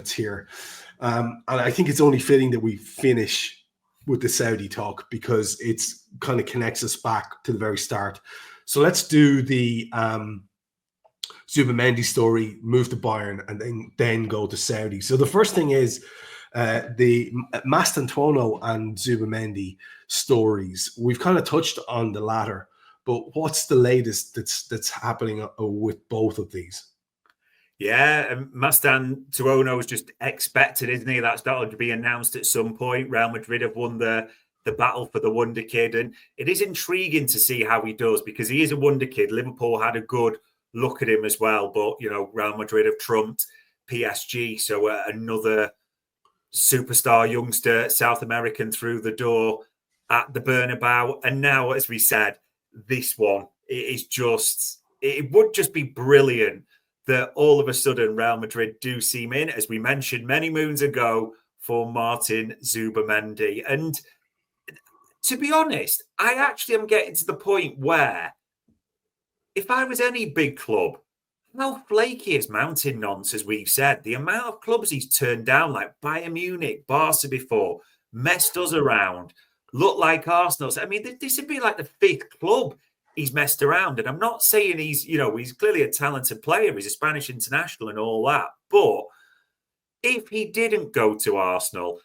minutes here. And I think it's only fitting that we finish with the Saudi talk because it's kind of connects us back to the very start. So let's do the Zubimendi story, move to Bayern, and then go to Saudi. So the first thing is the Mastantuono and Zubimendi stories. We've kind of touched on the latter, but what's the latest that's happening with both of these? Yeah, Mastantuono was just expected, isn't he? That's got to be announced at some point. Real Madrid have won the battle for the wonder kid, and it is intriguing to see how he does because he is a wonder kid. Liverpool had a good look at him as well, but Real Madrid have trumped PSG, so another superstar youngster, South American, through the door at the Bernabeu. And now, as we said, this one, it would just be brilliant that all of a sudden Real Madrid do seem in, as we mentioned many moons ago, for Martin Zubimendi. And to be honest, I actually am getting to the point where if I was any big club, how flaky is Mountain Nonce, as we've said? The amount of clubs he's turned down, like Bayern Munich, Barca before, messed us around, looked like Arsenal. I mean, this would be like the fifth club he's messed around. And I'm not saying he's clearly a talented player. He's a Spanish international and all that. But if he didn't go to Arsenal,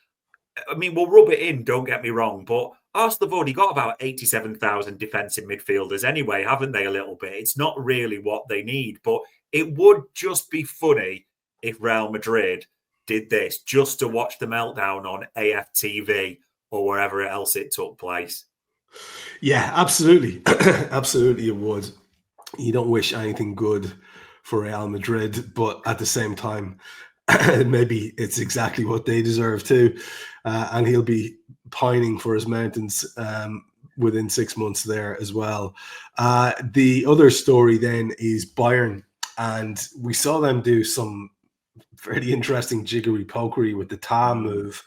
I mean, we'll rub it in, don't get me wrong, but Arsenal have already got about 87,000 defensive midfielders anyway, haven't they, a little bit? It's not really what they need, but it would just be funny if Real Madrid did this just to watch the meltdown on AFTV or wherever else it took place. Yeah, absolutely. Absolutely it would. You don't wish anything good for Real Madrid, but at the same time, maybe it's exactly what they deserve too. And he'll be pining for his mountains within 6 months there as well. The other story then is Bayern. And we saw them do some very interesting jiggery-pokery with the Ta move.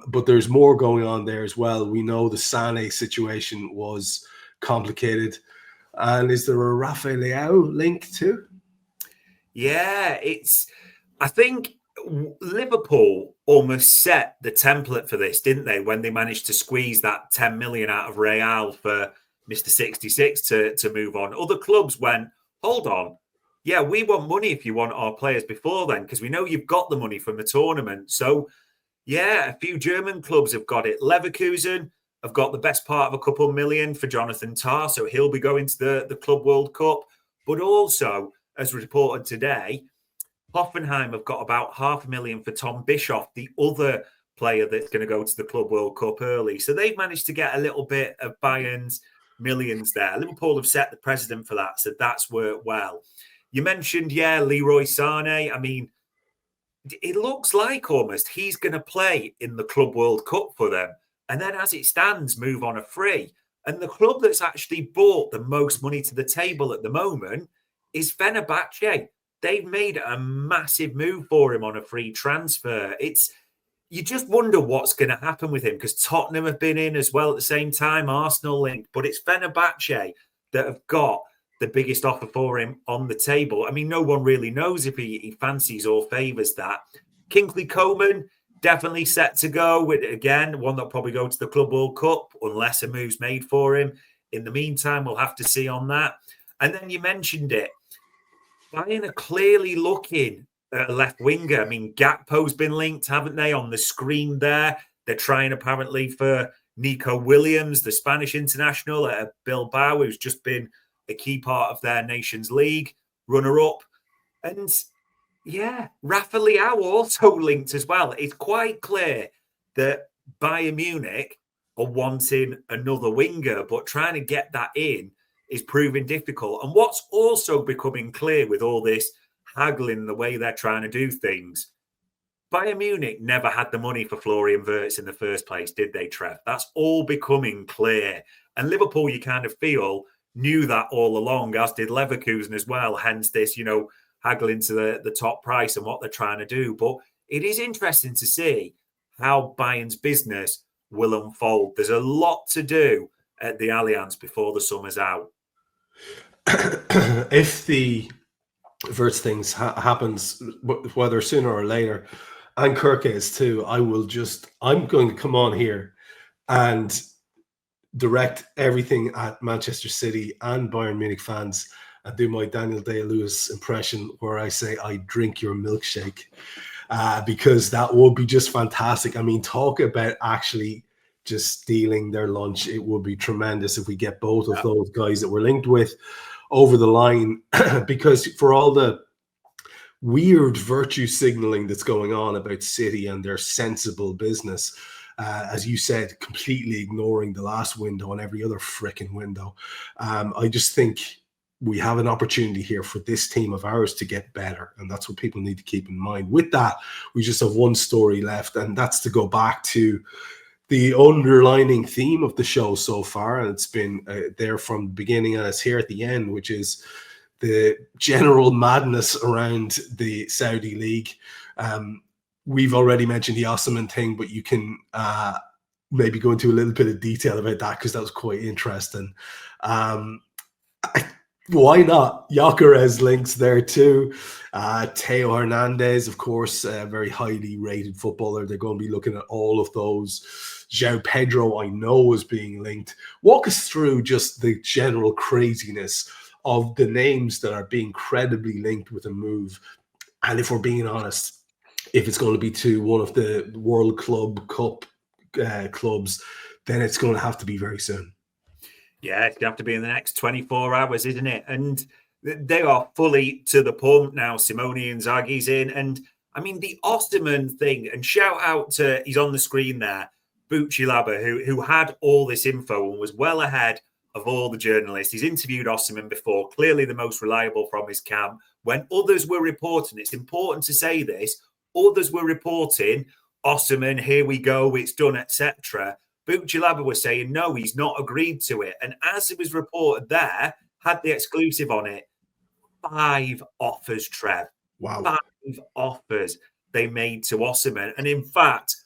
But there's more going on there as well. We know the Sané situation was complicated. And is there a Rafael Leao link too? Yeah, I think Liverpool almost set the template for this, didn't they? When they managed to squeeze that 10 million out of Real for Mr. 66 to move on. Other clubs went, hold on. Yeah, we want money if you want our players before then, because we know you've got the money from the tournament. So, yeah, a few German clubs have got it. Leverkusen have got the best part of a couple million for Jonathan Tah, so he'll be going to the Club World Cup. But also, as reported today, Hoffenheim have got about 500,000 for Tom Bischoff, the other player that's going to go to the Club World Cup early. So they've managed to get a little bit of Bayern's millions there. Liverpool have set the precedent for that, so that's worked well. You mentioned, Leroy Sané. I mean, it looks like almost he's going to play in the Club World Cup for them. And then as it stands, move on a free. And the club that's actually brought the most money to the table at the moment is Fenerbahce. They've made a massive move for him on a free transfer. You just wonder what's going to happen with him because Tottenham have been in as well at the same time, Arsenal linked. But it's Fenerbahce that have got the biggest offer for him on the table. I mean, no one really knows if he fancies or favours that. Kingsley Coman, definitely set to go. Again, one that'll probably go to the Club World Cup unless a move's made for him. In the meantime, we'll have to see on that. And then you mentioned it. Bayern are clearly looking at a left winger. I mean, Gakpo's been linked, haven't they, on the screen there? They're trying apparently for Nico Williams, the Spanish international at Bilbao, who's just been a key part of their Nations League runner-up. And yeah, Rafa Leao also linked as well. It's quite clear that Bayern Munich are wanting another winger, but trying to get that in is proving difficult. And what's also becoming clear with all this haggling, the way they're trying to do things, Bayern Munich never had the money for Florian Wirtz in the first place, did they, Trev? That's all becoming clear. And Liverpool, you kind of feel, knew that all along, as did Leverkusen as well. Hence this, haggling to the top price and what they're trying to do. But it is interesting to see how Bayern's business will unfold. There's a lot to do at the Allianz before the summer's out. If the First things happens, whether sooner or later, and Kirk is too. I'm going to come on here and direct everything at Manchester City and Bayern Munich fans and do my Daniel Day-Lewis impression where I say, I drink your milkshake, because that would be just fantastic. I mean, talk about actually just stealing their lunch. It would be tremendous if we get both of those guys that we're linked with over the line, because for all the weird virtue signaling that's going on about City and their sensible business, as you said, completely ignoring the last window and every other freaking window. I just think we have an opportunity here for this team of ours to get better. And that's what people need to keep in mind. With that, we just have one story left, and that's to go back to the underlining theme of the show so far. And it's been there from the beginning and it's here at the end, which is the general madness around the Saudi League. We've already mentioned the Osimhen thing, but you can maybe go into a little bit of detail about that because that was quite interesting. Why not? Gyökeres links there too. Theo Hernandez, of course, a very highly rated footballer. They're going to be looking at all of those. João Pedro, I know, is being linked. Walk us through just the general craziness of the names that are being credibly linked with a move. And if we're being honest, if it's going to be to one of the World Club Cup clubs, then it's going to have to be very soon. Yeah, it's going to have to be in the next 24 hours, isn't it? And they are fully to the pump now. Simone Inzaghi's in. And I mean, the Osterman thing, and shout out to, he's on the screen there, Bucci-Laba, who had all this info and was well ahead of all the journalists. He's interviewed Osimhen before, clearly the most reliable from his camp. When others were reporting, it's important to say this, others were reporting, Osimhen, here we go, it's done, etc. Bucci-Laba was saying, no, he's not agreed to it. And as it was reported there, had the exclusive on it, 5 offers, Trev. Wow. 5 offers they made to Osimhen. And in fact,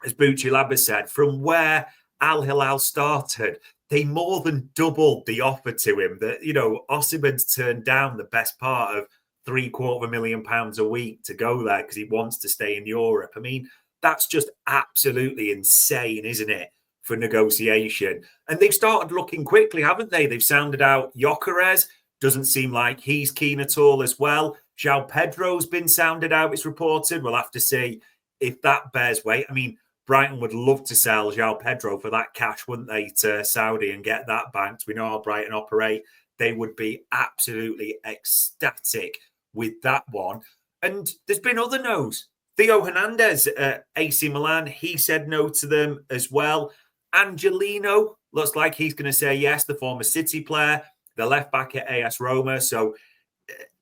as Bucci-Laba said, from where Al Hilal started, they more than doubled the offer to him. That, you know, Osimhen's turned down the best part of £750,000 a week to go there because he wants to stay in Europe. I mean, that's just absolutely insane, isn't it, for negotiation? And they've started looking quickly, haven't they? They've sounded out Gyökeres. Doesn't seem like he's keen at all as well. João Pedro's been sounded out, it's reported. We'll have to see if that bears weight. I mean, Brighton would love to sell João Pedro for that cash, wouldn't they, to Saudi and get that banked. We know how Brighton operate. They would be absolutely ecstatic with that one. And there's been other no's. Theo Hernandez at AC Milan, he said no to them as well. Angelino looks like he's going to say yes, the former City player, the left back at AS Roma. So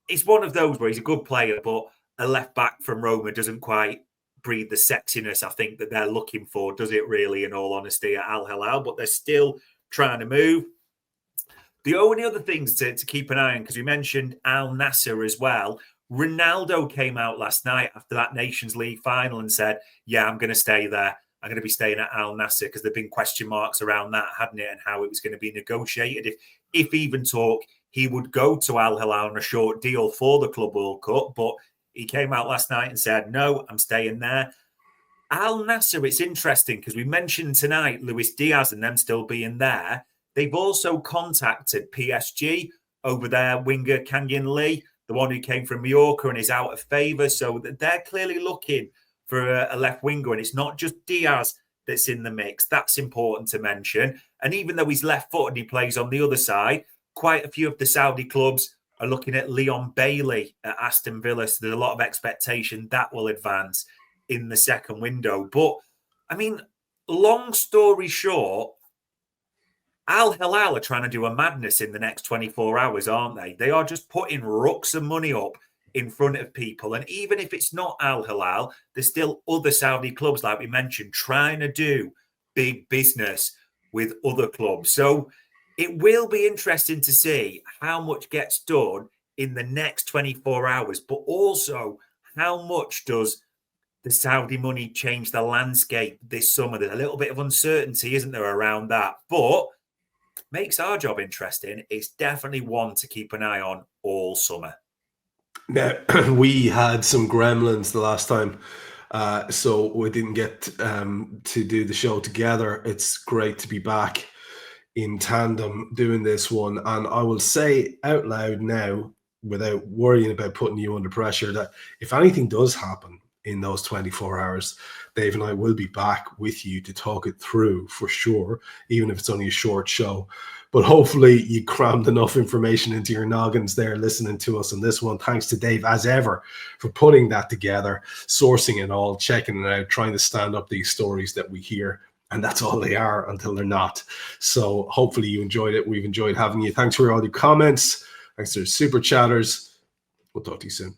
it's one of those where he's a good player, but a left back from Roma doesn't quite breathe the sexiness I think that they're looking for, does it really, in all honesty, at Al Hilal? But they're still trying to move. The only other things to keep an eye on, because we mentioned Al Nassr as well, Ronaldo came out last night after that Nations League final and said, yeah, I'm going to stay there. I'm going to be staying at Al Nassr, because there've been question marks around that, hadn't it, and how it was going to be negotiated. If even talk, he would go to Al Hilal on a short deal for the Club World Cup, but he came out last night and said, no, I'm staying there. Al Nassr, it's interesting because we mentioned tonight Luis Diaz and them still being there. They've also contacted PSG over their winger, Kangin Lee, the one who came from Mallorca and is out of favour. So they're clearly looking for a left winger. And it's not just Diaz that's in the mix. That's important to mention. And even though he's left-footed and he plays on the other side, quite a few of the Saudi clubs are looking at Leon Bailey at Aston Villa. So there's a lot of expectation that will advance in the second window. But, I mean, long story short, Al Hilal are trying to do a madness in the next 24 hours, aren't they? They are just putting rucks of money up in front of people. And even if it's not Al Hilal, there's still other Saudi clubs, like we mentioned, trying to do big business with other clubs. So it will be interesting to see how much gets done in the next 24 hours, but also how much does the Saudi money change the landscape this summer? There's a little bit of uncertainty, isn't there, around that? But makes our job interesting. It's definitely one to keep an eye on all summer. Now, we had some gremlins the last time, so we didn't get to do the show together. It's great to be back in tandem doing this one. And I will say out loud now, without worrying about putting you under pressure, that if anything does happen in those 24 hours, Dave and I will be back with you to talk it through for sure, even if it's only a short show. But hopefully you crammed enough information into your noggins there listening to us on this one. Thanks to Dave, as ever, for putting that together, sourcing it all, checking it out, trying to stand up these stories that we hear. And that's all they are until they're not. So hopefully you enjoyed it. We've enjoyed having you. Thanks for all your comments. Thanks to the super chatters. We'll talk to you soon.